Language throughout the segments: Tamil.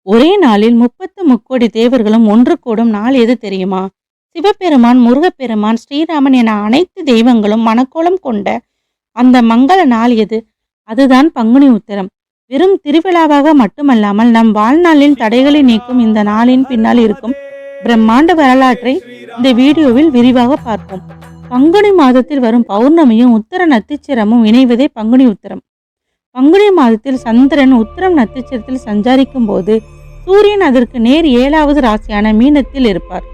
ஒரே நாளில் 30 முக்கோடி தேவர்களும் ஒன்று கூடும் நாள் எது தெரியுமா? சிவபெருமான், முருகப்பெருமான், ஸ்ரீராமன் என அனைத்து தெய்வங்களும் மணக்கோலம் கொண்ட அந்த மங்கள நாள் எது? அதுதான் பங்குனி உத்திரம். வெறும் திருவிழாவாக மட்டுமல்லாமல் நம் வாழ்நாளின் தடைகளை நீக்கும் இந்த நாளின் பின்னால் இருக்கும் பிரம்மாண்ட வரலாற்றை இந்த வீடியோவில் விரிவாக பார்ப்போம். பங்குனி மாதத்தில் வரும் பௌர்ணமியும் உத்தர நட்சத்திரமும் இணைவதே பங்குனி உத்திரம். பங்குனி மாதத்தில் சந்திரன் உத்திரம் நட்சத்திரத்தில் சஞ்சாரிக்கும் போது சூரியன் அதற்கு நேர் 7வது ராசியான மீனத்தில் இருப்பார்.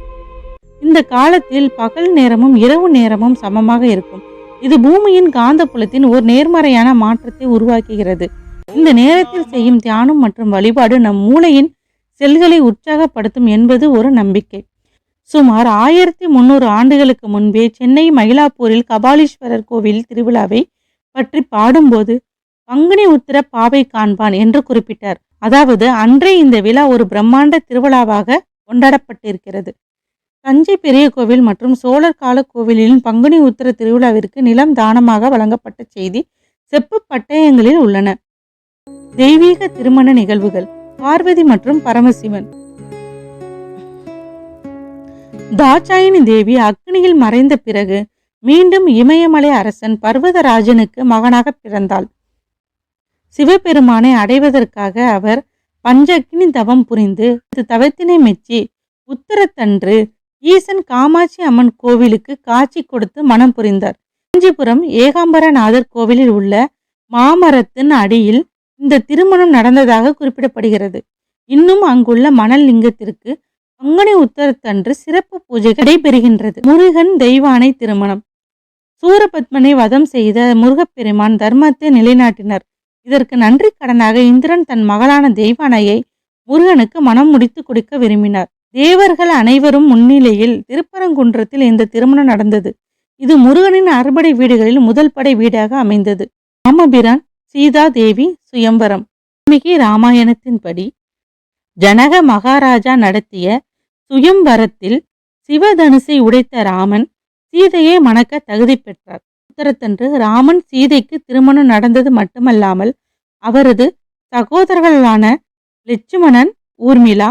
இந்த காலத்தில் பகல் நேரமும் இரவு நேரமும் சமமாக இருக்கும். இது பூமியின் காந்தப்புலத்தின் ஒரு நேர்மறையான மாற்றத்தை உருவாக்குகிறது. இந்த நேரத்தில் செய்யும் தியானம் மற்றும் வழிபாடு நம் மூளையின் செல்களை உற்சாகப்படுத்தும் என்பது ஒரு நம்பிக்கை. சுமார் 1300 ஆண்டுகளுக்கு முன்பே சென்னை மயிலாப்பூரில் கபாலீஸ்வரர் கோவில் திருவிழாவை பற்றி பாடும்போது பங்குனி உத்திர பாவை காண்பான் என்று குறிப்பிட்டார். அதாவது அன்றே இந்த விழா ஒரு பிரம்மாண்ட திருவிழாவாக கொண்டாடப்பட்டிருக்கிறது. தஞ்சை பெரிய கோவில் மற்றும் சோழர் கால கோவிலின் பங்குனி உத்திர திருவிழாவிற்கு நிலம் தானமாக வழங்கப்பட்ட செய்தி செப்பு பட்டயங்களில் உள்ளன. தெய்வீக திருமண நிகழ்வுகள். பார்வதி மற்றும் பரமசிவன். தாட்சாயினி தேவி அக்னியில் மறைந்த பிறகு மீண்டும் இமயமலை அரசன் பர்வதராஜனுக்கு மகனாக பிறந்தாள். சிவபெருமானை அடைவதற்காக அவர் பஞ்சக்னி தவம் புரிந்து தவத்தினை மெச்சி உத்தரத்தன்று ஈசன் காமாட்சி அம்மன் கோவிலுக்கு காட்சி கொடுத்து மனம் புரிந்தார். காஞ்சிபுரம் ஏகாம்பரநாதர் கோவிலில் உள்ள மாமரத்தின் அடியில் இந்த திருமணம் நடந்ததாக குறிப்பிடப்படுகிறது. இன்னும் அங்குள்ள மணல் லிங்கத்திற்கு பங்குனி உத்தரத்தன்று சிறப்பு பூஜை நடைபெறுகின்றது. முருகன் தெய்வானை திருமணம். சூரபத்மனை வதம் செய்த முருகப்பெருமான் தர்மத்தை நிலைநாட்டினர். இதற்கு நன்றி கடனாக இந்திரன் தன் மகளான தெய்வானையை முருகனுக்கு மனம் முடித்து கொடுக்க விரும்பினார். தேவர்கள் அனைவரும் முன்னிலையில் திருப்பரங்குன்றத்தில் இந்த திருமணம் நடந்தது. இது முருகனின் அறுபடை வீடுகளில் முதல் படை வீடாக அமைந்தது. ராமபிரான் சீதா தேவி சுயம்பரம். வால்மீகி ராமாயணத்தின்படி ஜனக மகாராஜா நடத்திய சுயம்பரத்தில் சிவதனுசை உடைத்த ராமன் சீதையை மணக்க தகுதி பெற்றார். உத்தரத்தன்று ராமன் சீதைக்கு திருமணம் நடந்தது மட்டுமல்லாமல் அவரது சகோதரர்களான லட்சுமணன் ஊர்மிளா,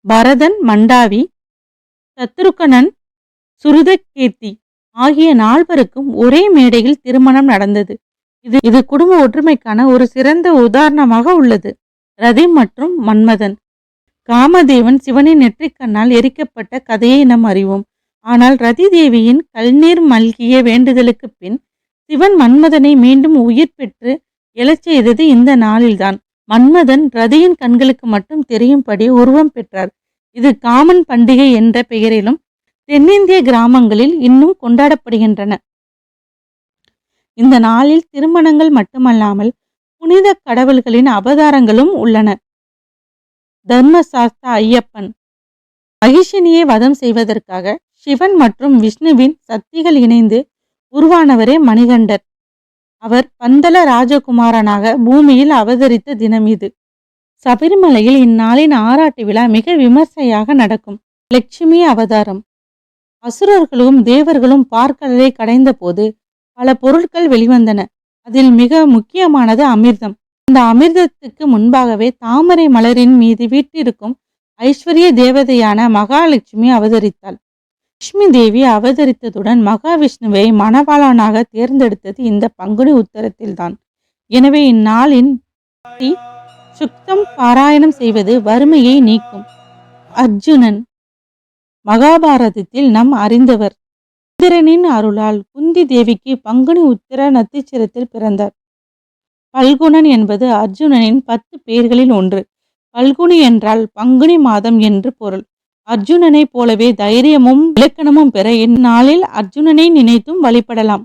பரதன் மண்டாவி, சத்ருகனன் சுருதகீர்த்தி ஆகிய 4 ஒரே மேடையில் திருமணம் நடந்தது. இது குடும்ப ஒற்றுமைக்கான ஒரு சிறந்த உதாரணமாக உள்ளது. ரதி மற்றும் மன்மதன். காமதேவன் சிவனின் நெற்றிக்கண்ணால் எரிக்கப்பட்ட கதையை நாம் அறிவோம். ஆனால் ரதி தேவியின் கல்நீர் மல்கிய வேண்டுதலுக்கு பின் சிவன் மன்மதனை மீண்டும் உயிர் பெற்று எழச் செய்தது இந்த நாளில்தான். மன்மதன் ரதியின் கண்களுக்கு மட்டும் தெரியும்படி உருவம் பெற்றார். இது காமன் பண்டிகை என்ற பெயரிலும் தென்னிந்திய கிராமங்களில் இன்னும் கொண்டாடப்படுகின்றன. இந்த நாளில் திருமணங்கள் மட்டுமல்லாமல் புனித கடவுள்களின் அவதாரங்களும் உள்ளன. தர்மசாஸ்தா ஐயப்பன். மகிஷினியை வதம் செய்வதற்காக சிவன் மற்றும் விஷ்ணுவின் சக்திகள் இணைந்து உருவானவரே மணிகண்டர். அவர் பந்தல ராஜகுமாரனாக பூமியில் அவதரித்த தினம் இது. சபரிமலையில் இந்நாளின் ஆராட்டு விழா மிக விமர்சையாக நடக்கும். லட்சுமி அவதாரம். அசுரர்களும் தேவர்களும் பார்க்கடலை கடைந்த போது பல பொருட்கள் வெளிவந்தன. அதில் மிக முக்கியமானது அமிர்தம். அந்த அமிர்தத்துக்கு முன்பாகவே தாமரை மலரின் மீது வீட்டிருக்கும் ஐஸ்வர்ய தேவதையான மகாலட்சுமி அவதரித்தாள். லட்சுமி தேவி அவதரித்ததுடன் மகாவிஷ்ணுவை மணவாளனாக தேர்ந்தெடுத்தது இந்த பங்குனி உத்தரத்தில்தான். எனவே இந்நாளின் சுக்தம் பாராயணம் செய்வது வறுமையை நீக்கும். அர்ஜுனன். மகாபாரதத்தில் நாம் அறிந்தவர். இந்திரனின் அருளால் குந்தி தேவிக்கு பங்குனி உத்திர நட்சத்திரத்தில் பிறந்தார். பல்குணன் என்பது அர்ஜுனனின் 10 பேர்களில் ஒன்று. பல்குனி என்றால் பங்குனி மாதம் என்று பொருள். அர்ஜுனனை போலவே தைரியமும் இலக்கணமும் பெற இந்நாளில் அர்ஜுனனை நினைத்தும் வழிபடலாம்.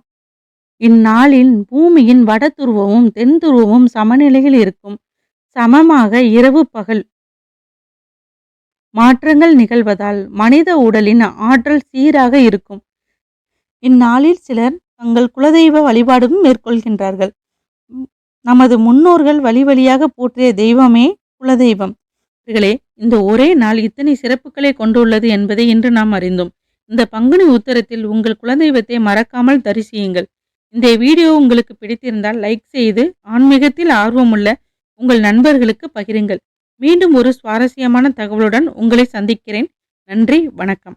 இந்நாளில் பூமியின் வட துருவமும் தென் துருவமும் சமநிலையில் இருக்கும். சமமாக இரவு பகல் மாற்றங்கள் நிகழ்வதால் மனித உடலின் ஆற்றல் சீராக இருக்கும். இந்நாளில் சிலர் தங்கள் குலதெய்வ வழிபாடும் மேற்கொள்கின்றார்கள். நமது முன்னோர்கள் வழி வழியாக போற்றிய தெய்வமே குலதெய்வம். இந்த ஒரே நாள் இத்தனை சிறப்புகளை கொண்டுள்ளது என்பதை இன்று நாம் அறிந்தோம். இந்த பங்குனி உத்தரத்தில் உங்கள் குலதெய்வத்தை மறக்காமல் தரிசியுங்கள். இந்த வீடியோ உங்களுக்கு பிடித்திருந்தால் லைக் செய்து ஆன்மீகத்தில் ஆர்வமுள்ள உங்கள் நண்பர்களுக்கு பகிருங்கள். மீண்டும் ஒரு சுவாரஸ்யமான தகவலுடன் உங்களை சந்திக்கிறேன். நன்றி, வணக்கம்.